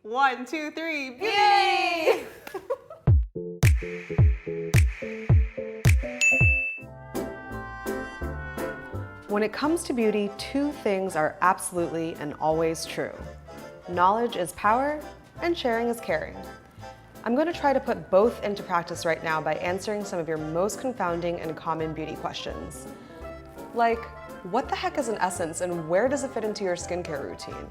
1, 2, 3, beauty! Yay! When it comes to beauty, two things are absolutely and always true. Knowledge is power, and sharing is caring. I'm going to try to put both into practice right now by answering some of your most confounding and common beauty questions. Like, what the heck is an essence and where does it fit into your skincare routine?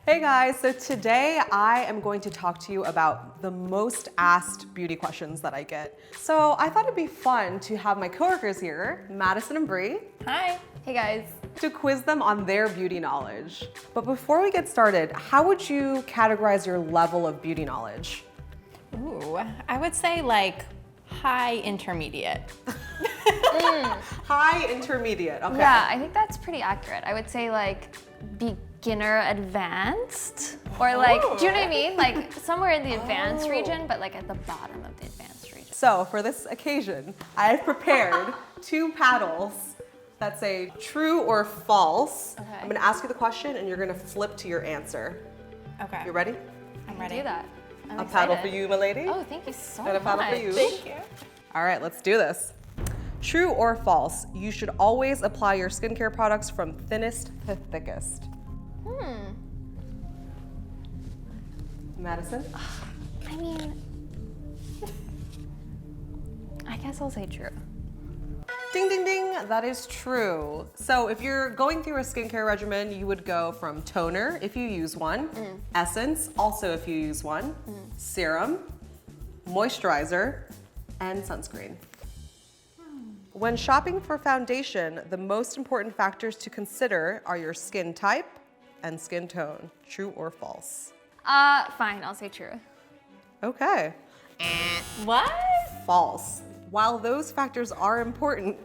Hey guys, so today I am going to talk to you about the most asked beauty questions that I get. So I thought it'd be fun to have my coworkers here, Madison and Bree. Hi. Hey guys. To quiz them on their beauty knowledge. But before we get started, how would you categorize your level of beauty knowledge? Ooh, I would say like high intermediate. High intermediate, okay. Yeah, I think that's pretty accurate. I would say like beginner advanced, or like, do you know what I mean? Like somewhere in the advanced region, but like at the bottom of the advanced region. So for this occasion, I have prepared two paddles that say true or false. Okay. I'm gonna ask you the question and you're gonna flip to your answer. Okay. You ready? I'm ready. Do that. I'm A excited. paddle for you, my lady. Oh, thank you so And a much. paddle for you. Thank you. All right, let's do this. True or false, you should always apply your skincare products from thinnest to thickest. Madison? I mean, I guess I'll say true. Ding, ding, ding, that is true. So if you're going through a skincare regimen, you would go from toner, if you use one, essence, also if you use one, serum, moisturizer, and sunscreen. When shopping for foundation, the most important factors to consider are your skin type and skin tone. True or false? Fine, I'll say true. Okay. What? False. While those factors are important,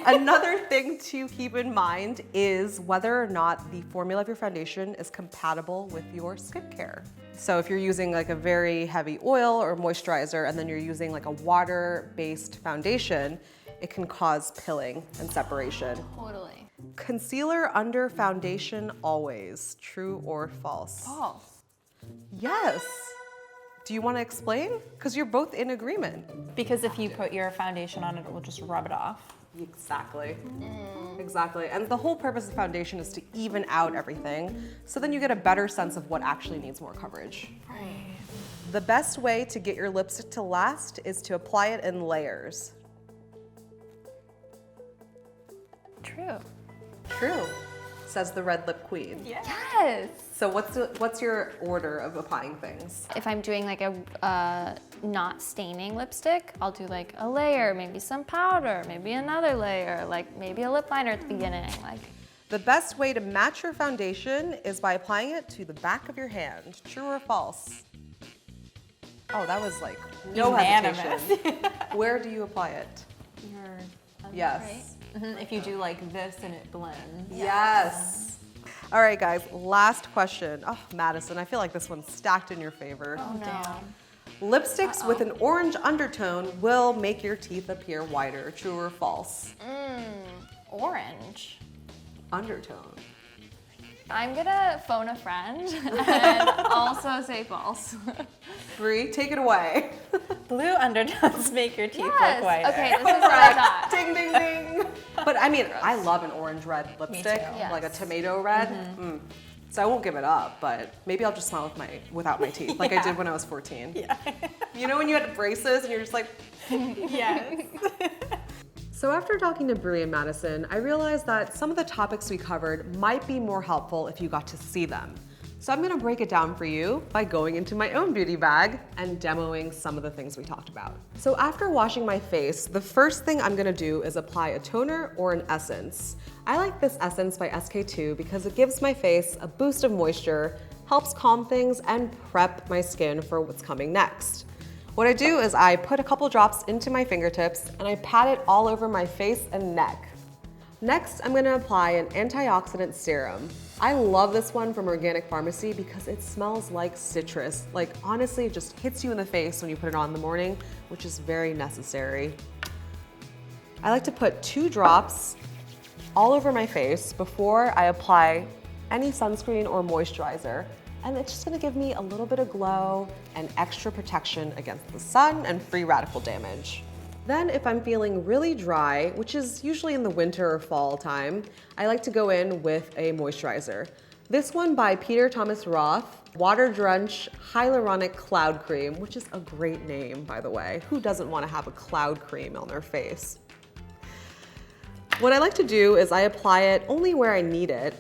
another thing to keep in mind is whether or not the formula of your foundation is compatible with your skincare. So if you're using like a very heavy oil or moisturizer and then you're using like a water-based foundation, it can cause pilling and separation. Totally. Concealer under foundation always. True or false? False. Yes. Do you want to explain? Because you're both in agreement. Because if you put your foundation on it, it will just rub it off. Exactly. Exactly. And the whole purpose of foundation is to even out everything, so then you get a better sense of what actually needs more coverage. Right. The best way to get your lipstick to last is to apply it in layers. True. True, says the red lip queen. Yeah. Yes. So what's your order of applying things? If I'm doing like a not staining lipstick, I'll do like a layer, maybe some powder, maybe another layer, like maybe a lip liner at the beginning. Like, The best way to match your foundation is by applying it to the back of your hand. True or false? Oh, that was like no Unanimous. hesitation. Where do you apply it? Your Yes. If you do like this and it blends. Yes. All right, guys, last question. Oh, Madison, I feel like this one's stacked in your favor. oh no. Damn. Lipsticks with an orange undertone will make your teeth appear whiter. True or false? Orange. Undertone. I'm gonna phone a friend and also say false. Bree, take it away. Blue undertones make your teeth look whiter. Okay, this is what I thought. Ding, ding, ding. But I mean, I love an orange red lipstick, too. Yes. like a tomato red. So I won't give it up, but maybe I'll just smile without my teeth, like I did when I was 14. Yeah. You know when you had braces and you're just like. Yes. So after talking to Bree and Madison, I realized that some of the topics we covered might be more helpful if you got to see them. So I'm gonna break it down for you by going into my own beauty bag and demoing some of the things we talked about. So after washing my face, the first thing I'm gonna do is apply a toner or an essence. I like this essence by SK-II because it gives my face a boost of moisture, helps calm things, and prep my skin for what's coming next. What I do is I put a couple drops into my fingertips and I pat it all over my face and neck. Next, I'm gonna apply an antioxidant serum. I love this one from Organic Pharmacy because it smells like citrus. Like honestly, it just hits you in the face when you put it on in the morning, which is very necessary. I like to put 2 drops all over my face before I apply any sunscreen or moisturizer. And it's just gonna give me a little bit of glow and extra protection against the sun and free radical damage. Then if I'm feeling really dry, which is usually in the winter or fall time, I like to go in with a moisturizer. This one by Peter Thomas Roth, Water Drench Hyaluronic Cloud Cream, which is a great name, by the way. Who doesn't want to have a cloud cream on their face? What I like to do is I apply it only where I need it.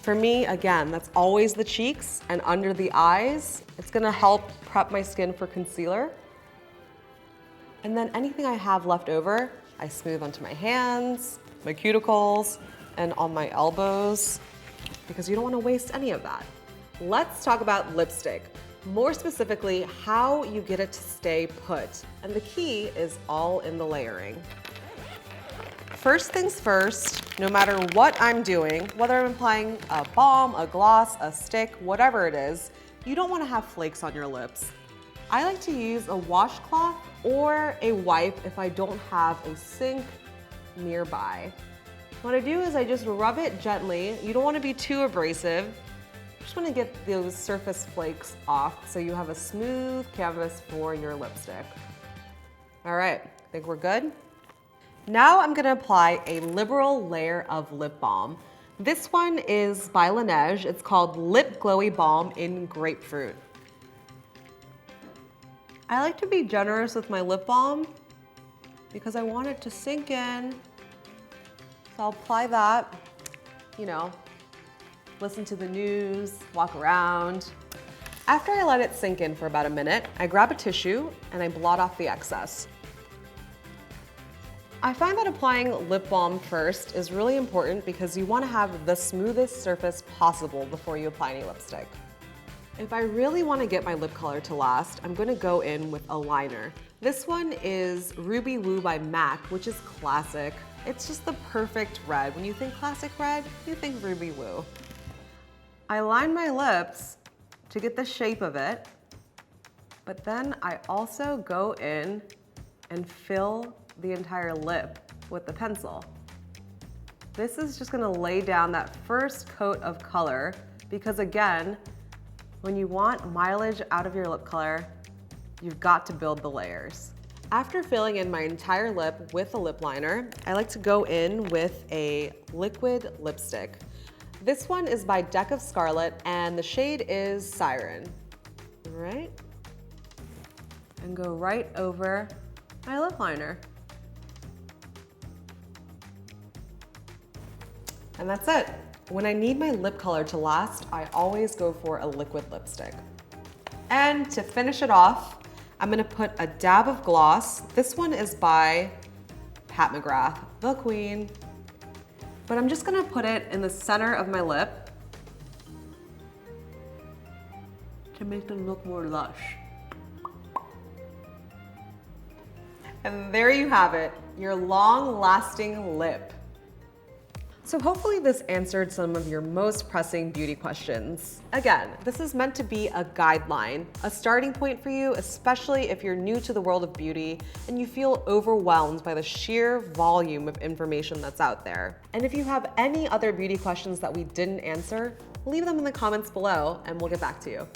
For me, again, that's always the cheeks and under the eyes. It's gonna help prep my skin for concealer. And then anything I have left over, I smooth onto my hands, my cuticles, and on my elbows, because you don't wanna waste any of that. Let's talk about lipstick. More specifically, how you get it to stay put. And the key is all in the layering. First things first, no matter what I'm doing, whether I'm applying a balm, a gloss, a stick, whatever it is, you don't wanna have flakes on your lips. I like to use a washcloth or a wipe if I don't have a sink nearby. What I do is I just rub it gently. You don't want to be too abrasive. You just want to get those surface flakes off so you have a smooth canvas for your lipstick. All right, I think we're good. Now I'm gonna apply a liberal layer of lip balm. This one is by Laneige. It's called Lip Glowy Balm in Grapefruit. I like to be generous with my lip balm because I want it to sink in. So I'll apply that, you know, listen to the news, walk around. After I let it sink in for about a minute, I grab a tissue and I blot off the excess. I find that applying lip balm first is really important because you want to have the smoothest surface possible before you apply any lipstick. If I really want to get my lip color to last, I'm going to go in with a liner. This one is Ruby Woo by MAC, which is classic. It's just the perfect red. When you think classic red, you think Ruby Woo. I line my lips to get the shape of it, but then I also go in and fill the entire lip with the pencil. This is just gonna lay down that first coat of color because again, when you want mileage out of your lip color, you've got to build the layers. After filling in my entire lip with a lip liner, I like to go in with a liquid lipstick. This one is by Deck of Scarlet and the shade is Siren. All right? And go right over my lip liner. And that's it. When I need my lip color to last, I always go for a liquid lipstick. And to finish it off, I'm gonna put a dab of gloss. This one is by Pat McGrath, the queen. But I'm just gonna put it in the center of my lip to make them look more lush. And there you have it, your long-lasting lip. So hopefully this answered some of your most pressing beauty questions. Again, this is meant to be a guideline, a starting point for you, especially if you're new to the world of beauty and you feel overwhelmed by the sheer volume of information that's out there. And if you have any other beauty questions that we didn't answer, leave them in the comments below and we'll get back to you.